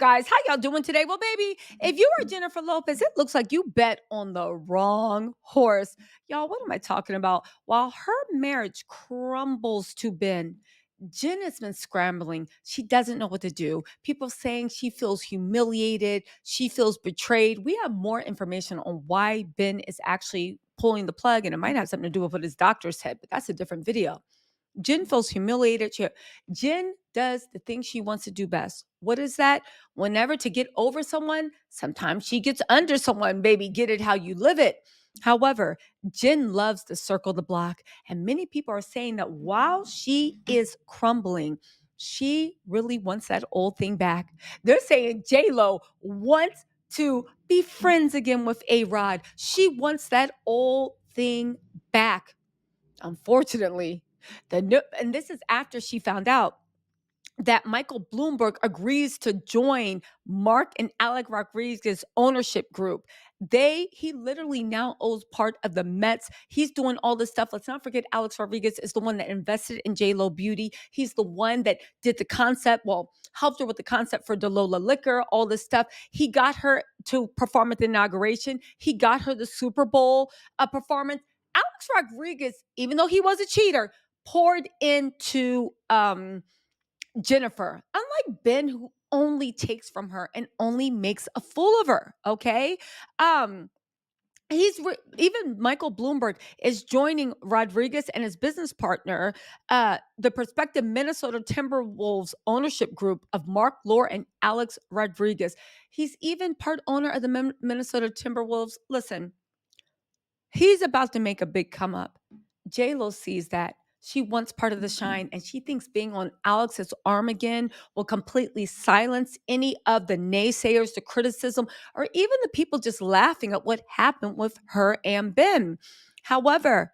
guys? How y'all doing today? Well, baby, if you are Jennifer Lopez, it looks like you bet on the wrong horse. Y'all, what am I talking about? While her marriage crumbles to Ben, Jen has been scrambling. She doesn't know what to do. People saying she feels humiliated. She feels betrayed. We have more information on why Ben is actually pulling the plug, and it might have something to do with what his doctor said, but that's a different video. Jen feels humiliated. Jen does the thing she wants to do best. What is that? Whenever to get over someone, sometimes she gets under someone, baby. Get it how you live it. However, Jen loves to circle the block. And many people are saying that while she is crumbling, she really wants that old thing back. They're saying J-Lo wants to be friends again with ARod. She wants that old thing back. Unfortunately, and this is after she found out that Michael Bloomberg agrees to join Mark and Alec Rodriguez's ownership group. He literally now owns part of the Mets. He's doing all this stuff. Let's not forget Alex Rodriguez is the one that invested in J-Lo Beauty. He's the one that did the concept, helped her with the concept for DeLola Liquor, all this stuff. He got her to perform at the inauguration. He got her the Super Bowl performance. Alex Rodriguez, even though he was a cheater, poured into Jennifer, unlike Ben, who only takes from her and only makes a fool of her. Okay. Um, even Michael Bloomberg is joining Rodriguez and his business partner, the prospective Minnesota Timberwolves ownership group of Mark Lore and Alex Rodriguez. He's even part owner of the Minnesota Timberwolves. Listen, he's about to make a big come up. J-Lo sees that. She wants part of the shine, and she thinks being on Alex's arm again will completely silence any of the naysayers, the criticism, or even the people just laughing at what happened with her and Ben. However,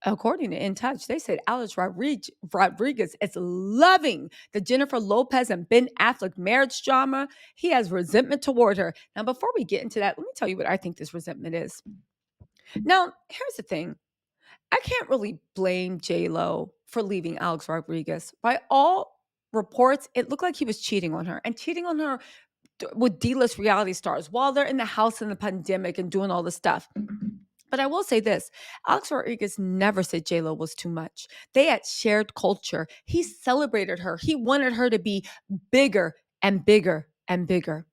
according to In Touch, they said Alex Rodriguez is loving the Jennifer Lopez and Ben Affleck marriage drama. He has resentment toward her. Now, before we get into that, let me tell you what I think this resentment is. Now, here's the thing. I can't really blame J-Lo for leaving Alex Rodriguez. By all reports, it looked like he was cheating on her and cheating on her with D-list reality stars while they're in the house in the pandemic and doing all this stuff. But I will say this, Alex Rodriguez never said J-Lo was too much. They had shared culture. He celebrated her. He wanted her to be bigger and bigger and bigger.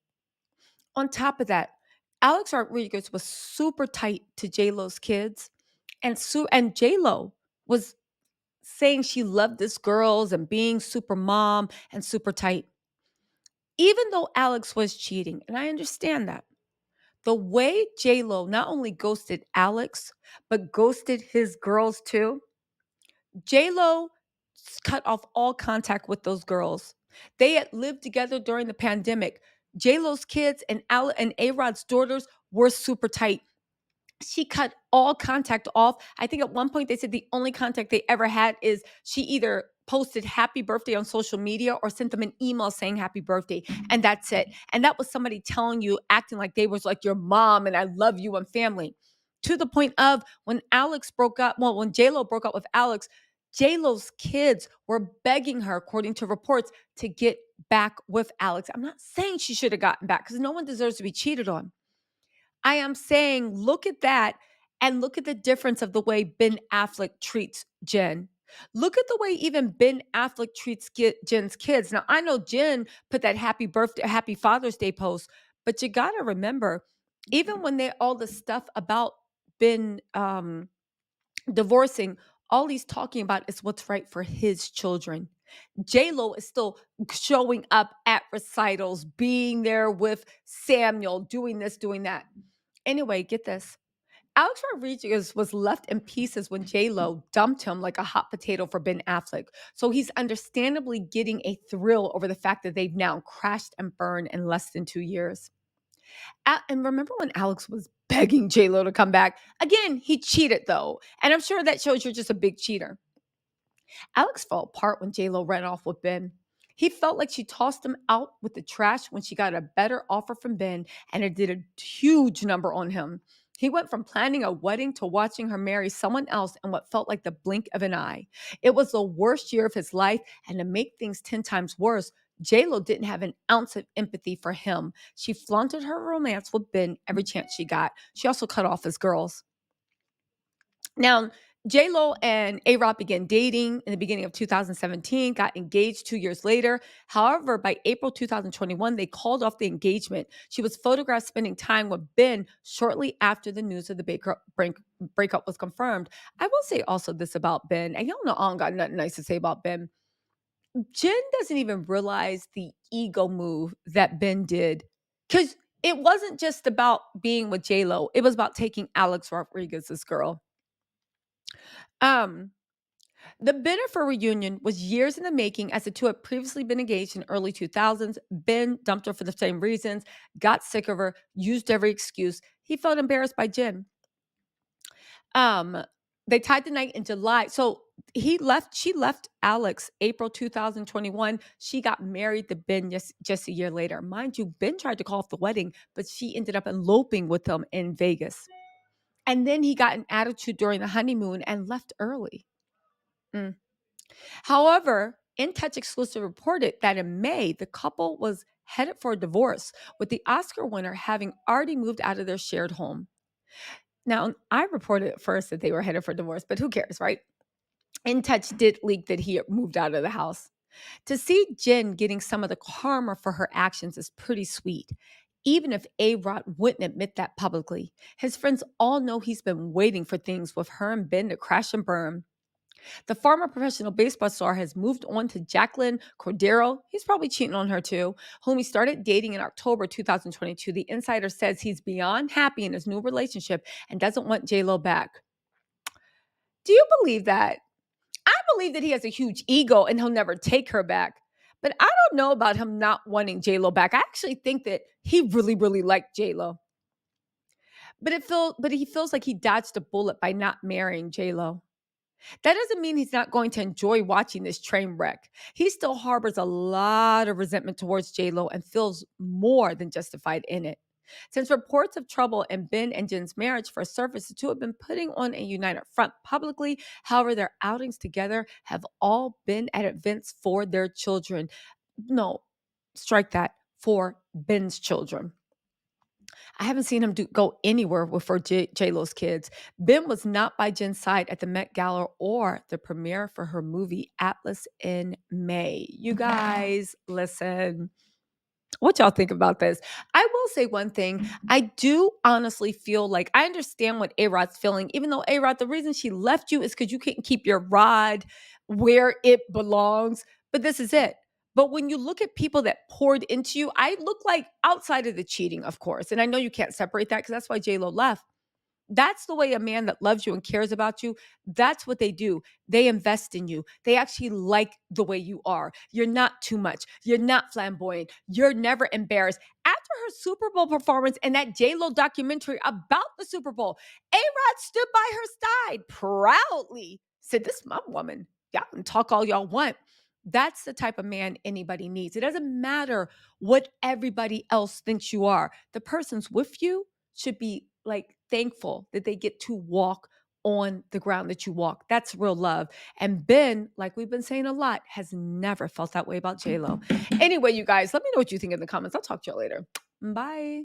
On top of that, Alex Rodriguez was super tight to J-Lo's kids. And J-Lo was saying she loved this girls and being super mom and super tight. Even though Alex was cheating, and I understand that, the way J-Lo not only ghosted Alex, but ghosted his girls too, J-Lo cut off all contact with those girls. They had lived together during the pandemic. J-Lo's kids and A-Rod's daughters were super tight. She cut all contact off. I think at one point they said the only contact they ever had is she either posted happy birthday on social media or sent them an email saying happy birthday. And that's it. And that was somebody telling you, acting like they was like your mom and I love you and family. To the point of when when J-Lo broke up with Alex, J-Lo's kids were begging her, according to reports, to get back with Alex. I'm not saying she should have gotten back because no one deserves to be cheated on. I am saying, look at that and look at the difference of the way Ben Affleck treats Jen. Look at the way even Ben Affleck treats Jen's kids. Now, I know Jen put that happy Father's Day post, but you got to remember, even when all the stuff about Ben divorcing, all he's talking about is what's right for his children. J-Lo is still showing up at recitals, being there with Samuel, doing this, doing that. Anyway, get this. Alex Rodriguez was left in pieces when J-Lo dumped him like a hot potato for Ben Affleck. So he's understandably getting a thrill over the fact that they've now crashed and burned in less than 2 years. And remember when Alex was begging J-Lo to come back? Again, he cheated though. And I'm sure that shows you're just a big cheater. Alex fell apart when J-Lo ran off with Ben. He felt like she tossed him out with the trash when she got a better offer from Ben, and it did a huge number on him. He went from planning a wedding to watching her marry someone else in what felt like the blink of an eye. It was the worst year of his life, and to make things 10 times worse, J-Lo didn't have an ounce of empathy for him. She flaunted her romance with Ben every chance she got. She also cut off his girls. Now, J-Lo and ARod began dating in the beginning of 2017, got engaged 2 years later. However, by April 2021, they called off the engagement. She was photographed spending time with Ben shortly after the news of the breakup was confirmed. I will say also this about Ben, and y'all know I don't got nothing nice to say about Ben. Jen doesn't even realize the ego move that Ben did, because it wasn't just about being with J-Lo. It was about taking Alex Rodriguez's girl. Um, The Bennifer reunion was years in the making, as the two had previously been engaged in early 2000s. Ben dumped her for the same reasons, got sick of her, used every excuse. He felt embarrassed by Jen. Um, they tied the night in July. So she left Alex April 2021. She got married to Ben just a year later. Mind you, Ben tried to call off the wedding, but she ended up eloping with him in Vegas. And then he got an attitude during the honeymoon and left early. Mm. However, In Touch Exclusive reported that in May, the couple was headed for a divorce, with the Oscar winner having already moved out of their shared home. Now, I reported at first that they were headed for divorce, but who cares, right? In Touch did leak that he had moved out of the house. To see Jen getting some of the karma for her actions is pretty sweet, even if ARod wouldn't admit that publicly. His friends all know he's been waiting for things with her and Ben to crash and burn. The former professional baseball star has moved on to Jacqueline Cordero. He's probably cheating on her too, whom he started dating in October 2022. The insider says he's beyond happy in his new relationship and doesn't want J-Lo back. Do you believe that? I believe that he has a huge ego and he'll never take her back. But I don't know about him not wanting J-Lo back. I actually think that he really, really liked J-Lo. But he feels like he dodged a bullet by not marrying J-Lo. That doesn't mean he's not going to enjoy watching this train wreck. He still harbors a lot of resentment towards J-Lo and feels more than justified in it. Since reports of trouble in Ben and Jen's marriage first surfaced, the two have been putting on a united front publicly. However, their outings together have all been at events for their children. No, strike that, for Ben's children. I haven't seen him go anywhere with for J-Lo's kids. Ben was not by Jen's side at the Met Gala or the premiere for her movie Atlas in May. You guys, listen. What y'all think about this? I will say one thing. I do honestly feel like I understand what ARod's feeling, even though ARod, the reason she left you is because you couldn't keep your rod where it belongs. But this is it. But when you look at people that poured into you, I look like outside of the cheating, of course. And I know you can't separate that because that's why J-Lo left. That's the way a man that loves you and cares about you, that's what they do. They invest in you. They actually like the way you are. You're not too much. You're not flamboyant. You're never embarrassed. After her Super Bowl performance and that J-Lo documentary about the Super Bowl, ARod stood by her side proudly, said, "This is my woman. Y'all can talk all y'all want." That's the type of man anybody needs. It doesn't matter what everybody else thinks you are. The person's with you should be like thankful that they get to walk on the ground that you walk. That's real love. And Ben, like we've been saying a lot, has never felt that way about J-Lo. Anyway, you guys, let me know what you think in the comments. I'll talk to you later. Bye.